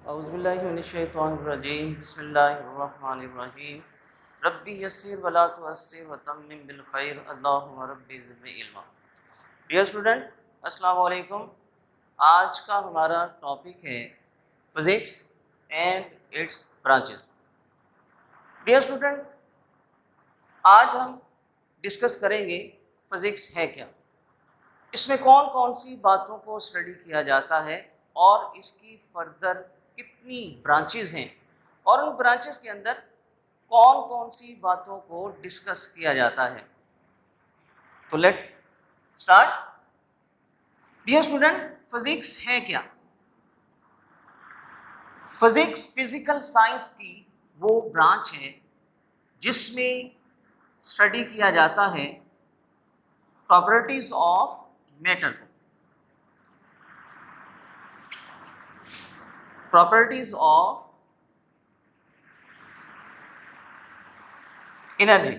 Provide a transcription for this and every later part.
औज़ुबिल्लाहिमिनश्शैतानिर्रजीम बिस्मिल्लाहिर्रहमानिर्रहीम रब्बी यस्सिर वला तुअस्सिर वतम्मिम बिल खैर अल्लाहुम्मा रब्बी ज़िदनी इल्मा। डियर स्टूडेंट, अस्सलाम वालेकुम। आज का हमारा टॉपिक है physics and its branches. Dear student, आज हम डिस्कस करेंगे फिज़िक्स है क्या, इसमें कौन कौन सी बातों को स्टडी किया जाता है और इसकी फर्दर कितनी ब्रांचेस हैं और उन ब्रांचेस के अंदर कौन कौन सी बातों को डिस्कस किया जाता है। तो let start. Dear student, physics है क्या? फिजिक्स फिजिकल साइंस की वो ब्रांच है जिसमें स्टडी किया जाता है प्रॉपर्टीज ऑफ मैटर को, properties of energy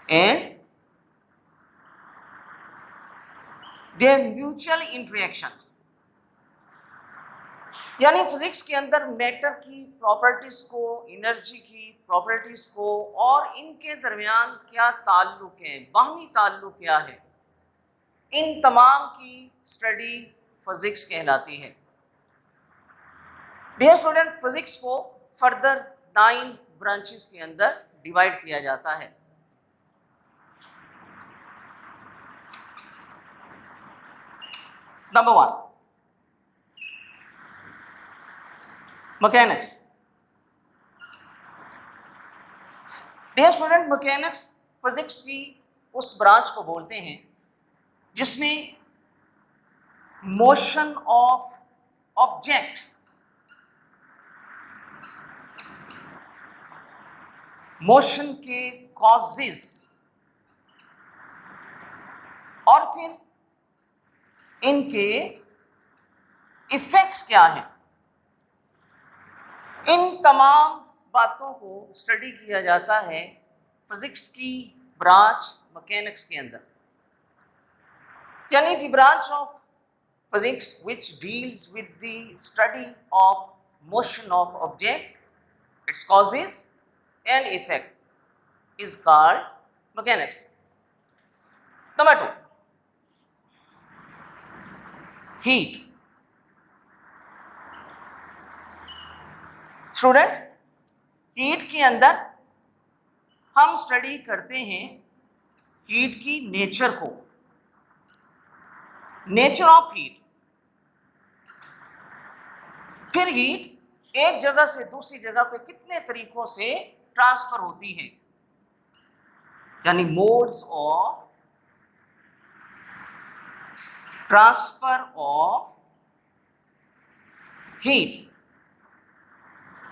and there mutual interactions. यानी फिजिक्स के अंदर मैटर की प्रॉपर्टीज को, एनर्जी की प्रॉपर्टीज को और इनके दरमियान क्या ताल्लुक है, बाहमी ताल्लुक क्या है, इन तमाम की स्टडी फिजिक्स कहलाती है। डियर स्टूडेंट, फिजिक्स को फर्दर 9 ब्रांचेस के अंदर डिवाइड किया जाता है। Number 1, mechanics. Dear student, mechanics physics की उस ब्रांच को बोलते हैं जिसमें मोशन ऑफ ऑब्जेक्ट, मोशन के कॉजेस और फिर इनके इफेक्ट्स क्या हैं, इन तमाम बातों को स्टडी किया जाता है फिजिक्स की ब्रांच मैकेनिक्स के अंदर। यानी the branch of physics which deals with the study of motion of object, its causes and effect is called mechanics. Number 2, heat. Student, heat के अंदर हम स्टडी करते हैं हीट की नेचर को, नेचर ऑफ हीट। फिर हीट एक जगह से दूसरी जगह पे कितने तरीकों से ट्रांसफर होती है, यानी modes of transfer of heat.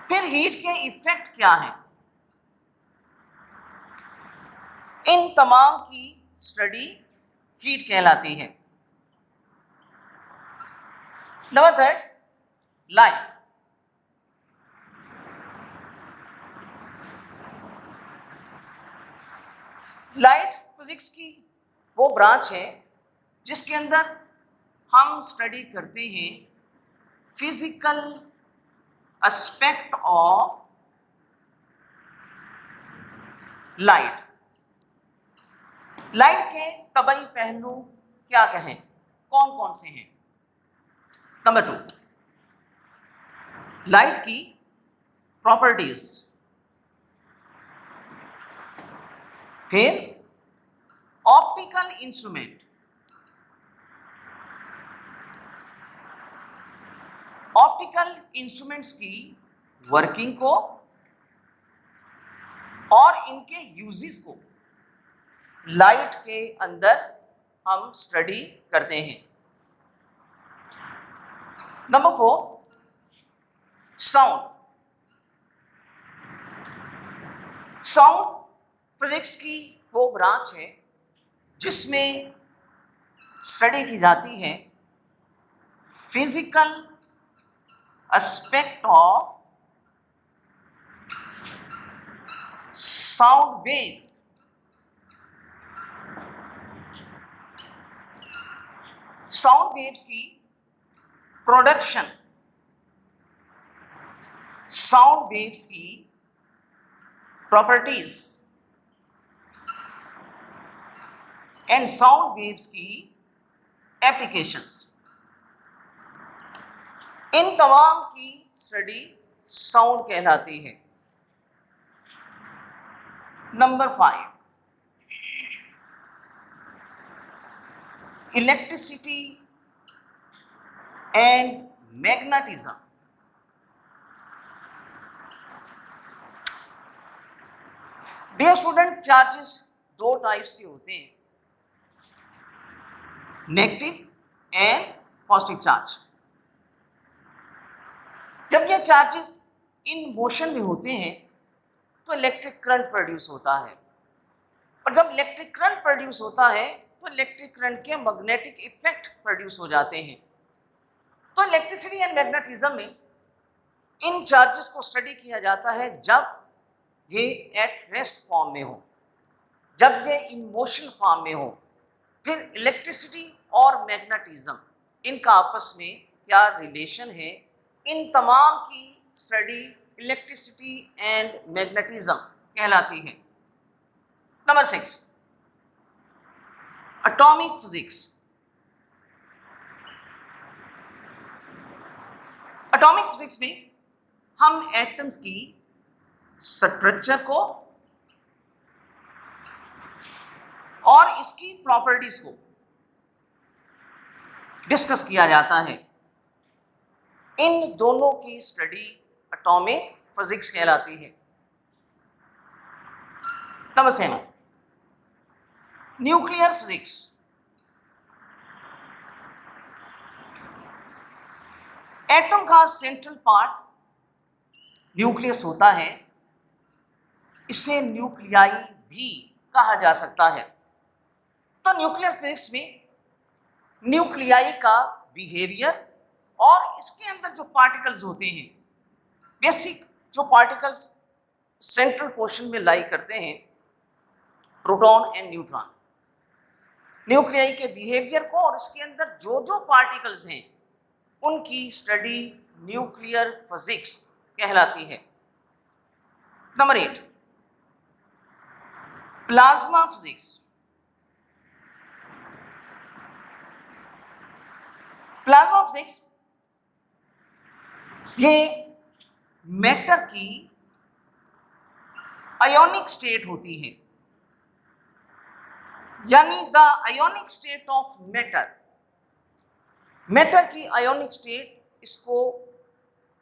फिर हीट के इफेक्ट क्या हैं, इन तमाम की स्टडी हीट कहलाती है। Number 3, light. लाइट फिजिक्स की वो ब्रांच है जिसके अंदर हम स्टडी करते हैं physical aspect of light. Light के तबई पहलू क्या कहें, कौन कौन से हैं। नंबर 2, लाइट की प्रॉपर्टीज। फिर ऑप्टिकल इंस्ट्रूमेंट, ऑप्टिकल इंस्ट्रूमेंट्स की वर्किंग को और इनके यूजेस को लाइट के अंदर हम स्टडी करते हैं। Number 4, sound. साउंड फिजिक्स की वो ब्रांच है जिसमें स्टडी की जाती है physical aspect of sound waves. Sound waves की प्रोडक्शन साउंड वेव्स की प्रॉपर्टीज एंड साउंड वेव्स की एप्लीकेशंस, इन तमाम की स्टडी साउंड कहलाती है। Number 5, electricity and magnetism. Dear student, charges दो टाइप्स के होते हैं, नेगेटिव एंड पॉजिटिव चार्ज। जब ये चार्जेस इन मोशन में होते हैं तो इलेक्ट्रिक करंट प्रोड्यूस होता है, और जब इलेक्ट्रिक करंट प्रोड्यूस होता है तो इलेक्ट्रिक करंट के मैग्नेटिक इफेक्ट प्रोड्यूस हो जाते हैं। तो इलेक्ट्रिसिटी एंड मैग्नेटिज्म में इन चार्जेस को स्टडी किया जाता है जब ये एट रेस्ट फॉर्म में हो, जब ये इन मोशन फॉर्म में हो। फिर इलेक्ट्रिसिटी और मैग्नेटिज्म, इनका आपस में क्या रिलेशन है, इन तमाम की स्टडी इलेक्ट्रिसिटी एंड मैग्नेटिज्म कहलाती है। Number 6, atomic physics. Atomic physics में हम एटम्स की स्ट्रक्चर को और इसकी प्रॉपर्टीज को डिस्कस किया जाता है। इन दोनों की स्टडी एटॉमिक फिजिक्स कहलाती है। Number 7, nuclear physics. एटम का सेंट्रल पार्ट न्यूक्लियस होता है, इसे न्यूक्लियाई भी कहा जा सकता है। तो न्यूक्लियर फिजिक्स में न्यूक्लियाई का बिहेवियर और इसके अंदर जो पार्टिकल्स होते हैं, बेसिक जो पार्टिकल्स सेंट्रल पोर्शन में लाई करते हैं, प्रोटॉन एंड न्यूट्रॉन, न्यूक्लियाई के बिहेवियर को और इसके अंदर जो जो पार्टिकल्स हैं उनकी स्टडी न्यूक्लियर फिजिक्स कहलाती है। Number 8, plasma physics. Plasma physics ये मैटर की आयोनिक स्टेट होती है, यानी the ionic state of matter. Matter की आयोनिक स्टेट, इसको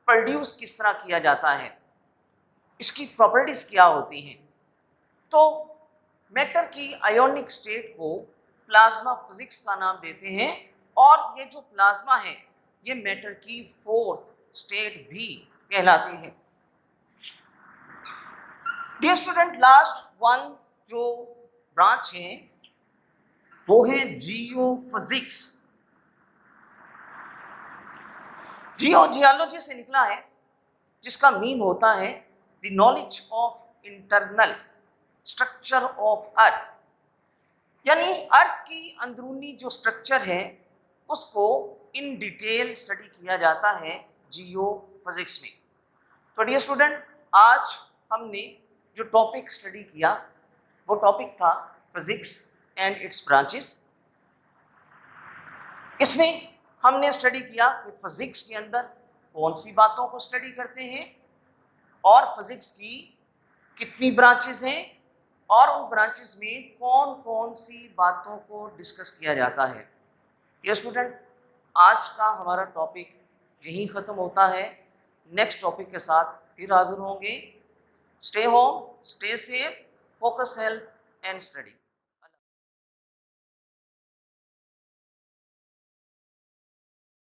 प्रोड्यूस किस तरह किया जाता है, इसकी प्रॉपर्टीज क्या होती हैं। तो मैटर की आयोनिक स्टेट को प्लाज्मा फिजिक्स का नाम देते हैं, और ये जो प्लाज्मा है ये मैटर की फोर्थ स्टेट भी कहलाती है। डियर स्टूडेंट, लास्ट वन जो ब्रांच है वो है जियो फिजिक्स। जियो जियोलॉजी से निकला है, जिसका मीन होता है the knowledge of internal structure of earth, यानी अर्थ की अंदरूनी जो स्ट्रक्चर है उसको इन डिटेल स्टडी किया जाता है जियो फिजिक्स में। तो डियर स्टूडेंट, आज हमने जो टॉपिक स्टडी किया वो टॉपिक था फिजिक्स एंड इट्स ब्रांचेस। इसमें हमने स्टडी किया कि फिजिक्स के अंदर कौन सी बातों को स्टडी करते हैं और फिजिक्स की कितनी ब्रांचेस हैं और उन ब्रांचेस में कौन कौन सी बातों को डिस्कस किया जाता है। ये स्टूडेंट, आज का हमारा टॉपिक यहीं ख़त्म होता है। नेक्स्ट टॉपिक के साथ फिर हाजिर होंगे। Stay home, stay safe, focus health and study.